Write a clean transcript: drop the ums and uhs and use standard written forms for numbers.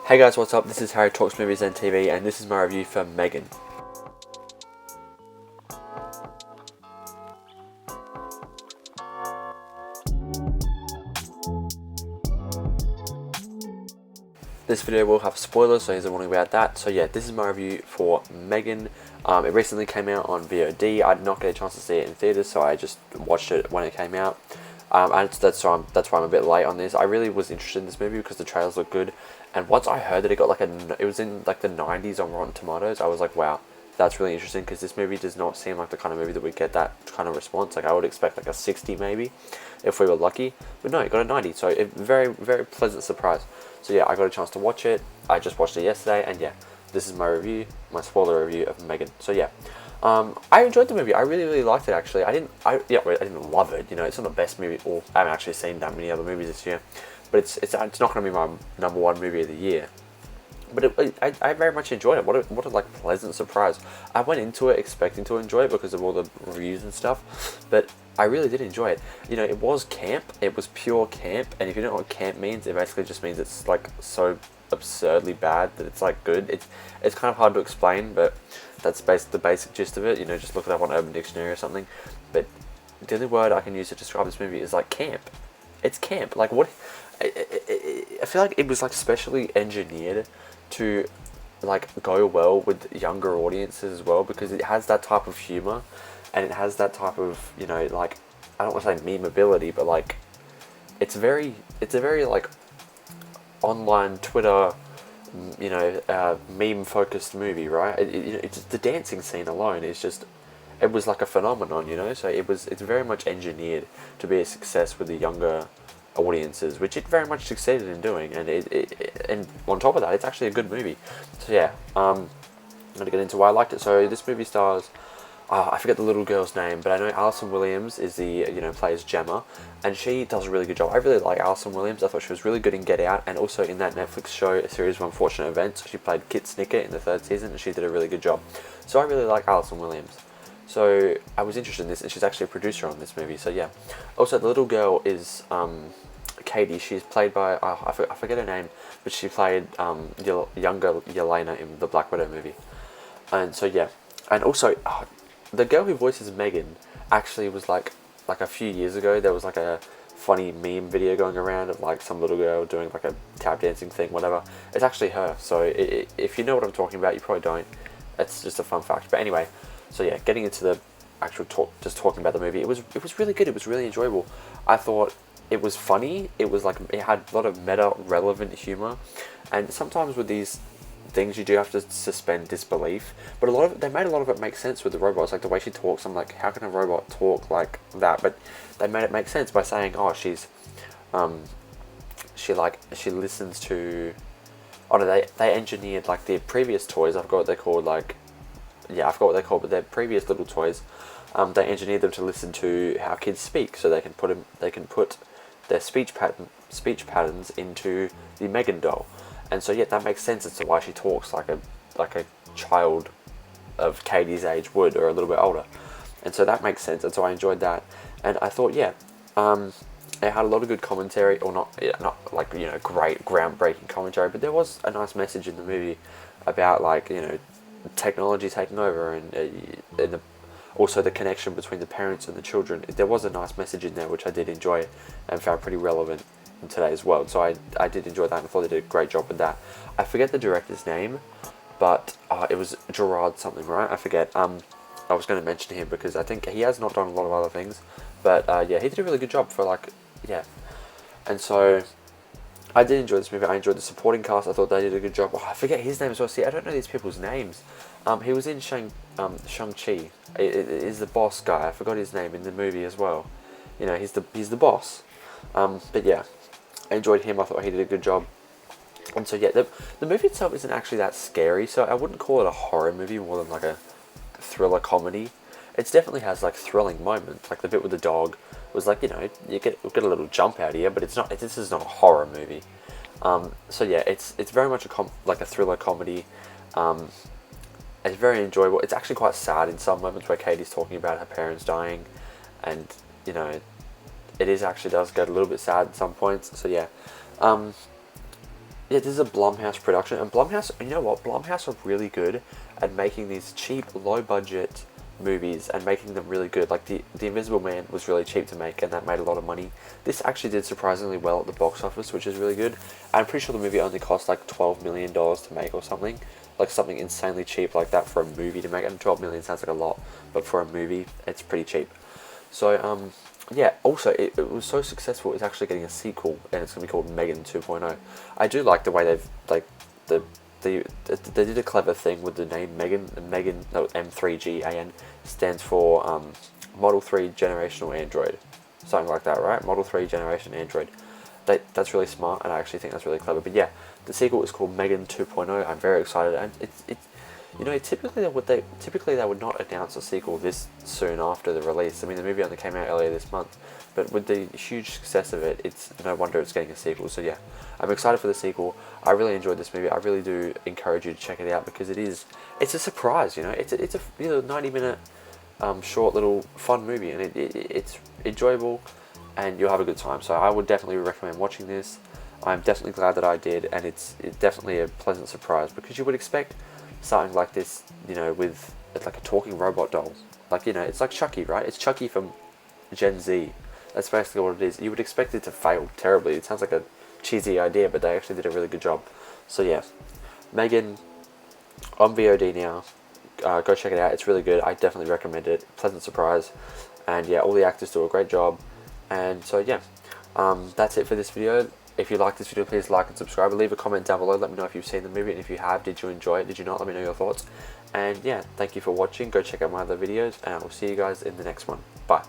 Hey guys, what's up? This is Harry Talks Movies and TV, and this is my review for M3GAN. This video will have spoilers, so here's a warning about that. So yeah, this is my review for M3GAN. It recently came out on VOD. I did not get a chance to see it in theaters, so I just watched it when it came out. And that's why I'm a bit late on this. I really was interested in this movie because the trailers look good, and once I heard that it got it was in like the 90s on Rotten Tomatoes, I was like, wow, that's really interesting, because this movie does not seem like the kind of movie that would get that kind of response. Like I would expect like a 60 maybe, if we were lucky, but no, it got a 90. So a very, very pleasant surprise. So yeah, I got a chance to watch it. I just watched it yesterday, and yeah, this is my review, my spoiler review of M3GAN. So yeah. I enjoyed the movie. I really, really liked it, actually. I didn't love it. You know, it's not the best movie. Or I haven't actually seen that many other movies this year, but it's not going to be my #1 movie of the year. But I very much enjoyed it. What a like pleasant surprise. I went into it expecting to enjoy it because of all the reviews and stuff, but I really did enjoy it. You know, it was camp. It was pure camp, and if you don't know what camp means, it basically just means it's like so absurdly bad that it's like good. It's kind of hard to explain, but that's the basic gist of it. You know, just look it up on Urban Dictionary or something. But the only word I can use to describe this movie is like camp. It's camp. Like what? I feel like it was like specially engineered to like go well with younger audiences as well, because it has that type of humor, and it has that type of, you know, like, I don't want to say memeability, but like it's a very like online Twitter, you know, meme focused movie, right? It's just, the dancing scene alone is just, it was like a phenomenon, you know. So it's very much engineered to be a success with the younger audiences, which it very much succeeded in doing, and and on top of that, it's actually a good movie. So yeah, I'm gonna get into why I liked it. So this movie stars, I forget the little girl's name, but I know Alison Williams is plays Gemma, and she does a really good job. I really like Alison Williams. I thought she was really good in Get Out, and also in that Netflix show, A Series of Unfortunate Events. She played Kit Snicket in the 3rd season, and she did a really good job. So I really like Alison Williams. So I was interested in this, and she's actually a producer on this movie. So yeah. Also, the little girl is Katie. She's played by I forget her name, but she played younger Yelena in the Black Widow movie. And so yeah, and also the girl who voices M3GAN actually was like a few years ago, there was like a funny meme video going around of like some little girl doing like a tap dancing thing, whatever. It's actually her. So if you know what I'm talking about, you probably don't. It's just a fun fact. But anyway, so yeah, getting into the actual just talking about the movie, it was really good. It was really enjoyable. I thought it was funny. It was like, it had a lot of meta relevant humor, and sometimes with these things you do have to suspend disbelief, but they made a lot of it make sense with the robots. Like the way she talks, I'm like, how can a robot talk like that? But they made it make sense by saying, oh, she listens to, oh no, they engineered like their previous toys. I forgot what they're called, like, yeah, I forgot what they're called, but their previous little toys, they engineered them to listen to how kids speak, so they can put their speech patterns into the M3GAN doll. And so yeah, that makes sense as to why she talks like a child of Katie's age would, or a little bit older. And so that makes sense, and so I enjoyed that. And I thought, yeah, it had a lot of good commentary, or not like, you know, great groundbreaking commentary, but there was a nice message in the movie about, like, you know, technology taking over, and also the connection between the parents and the children. There was a nice message in there, which I did enjoy and found pretty relevant in today's world. So I did enjoy that, and I thought they did a great job with that. I forget the director's name, but it was Gerard something, right? I forget. I was going to mention him because I think he has not done a lot of other things, but yeah, he did a really good job for, like, yeah. And so I did enjoy this movie. I enjoyed the supporting cast. I thought they did a good job. Oh, I forget his name as well. See, I don't know these people's names. He was in Shang-Chi. Is the boss guy. I forgot his name in the movie as well. You know, he's the boss. But yeah, I enjoyed him. I thought he did a good job. And so yeah, the movie itself isn't actually that scary, so I wouldn't call it a horror movie, more than like a thriller comedy. It definitely has like thrilling moments, like the bit with the dog was like, you know, you get a little jump out here, but this is not a horror movie. So yeah, it's very much like a thriller comedy. It's very enjoyable. It's actually quite sad in some moments where Katie's talking about her parents dying, and, you know, it does get a little bit sad at some points. So yeah, yeah, this is a Blumhouse production, and Blumhouse, you know what, Blumhouse are really good at making these cheap, low budget movies and making them really good. Like the Invisible Man was really cheap to make, and that made a lot of money. This actually did surprisingly well at the box office, which is really good. I'm pretty sure the movie only cost like $12 million to make or something, like something insanely cheap like that for a movie to make. And 12 million sounds like a lot, but for a movie, it's pretty cheap. So yeah, also it was so successful, it's actually getting a sequel, and it's going to be called M3GAN 2.0. I do like the way they've, like, they did a clever thing with the name M3GAN. M3GAN, no, M3GAN stands for Model 3 Generational Android. Something like that, right? Model 3 Generation Android. That's really smart, and I actually think that's really clever. But yeah, the sequel is called M3GAN 2.0. I'm very excited, and it's you know, typically they would not announce a sequel this soon after the release. I mean, the movie only came out earlier this month, but with the huge success of it, it's no wonder it's getting a sequel. So yeah, I'm excited for the sequel. I really enjoyed this movie. I really do encourage you to check it out, because it's a surprise. You know, it's a 90-minute short little fun movie, and it's enjoyable, and you'll have a good time. So I would definitely recommend watching this. I'm definitely glad that I did, and it's definitely a pleasant surprise, because you would expect something like this, you know, with like a talking robot doll. Like, you know, it's like Chucky, right? It's Chucky from Gen Z. That's basically what it is. You would expect it to fail terribly. It sounds like a cheesy idea, but they actually did a really good job. So yeah, M3GAN on VOD now. Go check it out. It's really good. I definitely recommend it. Pleasant surprise. And yeah, all the actors do a great job. And so yeah, that's it for this video. If you like this video, please like and subscribe. Leave a comment down below. Let me know if you've seen the movie, and if you have, did you enjoy it? Did you not? Let me know your thoughts. And yeah, thank you for watching. Go check out my other videos, and I will see you guys in the next one. Bye.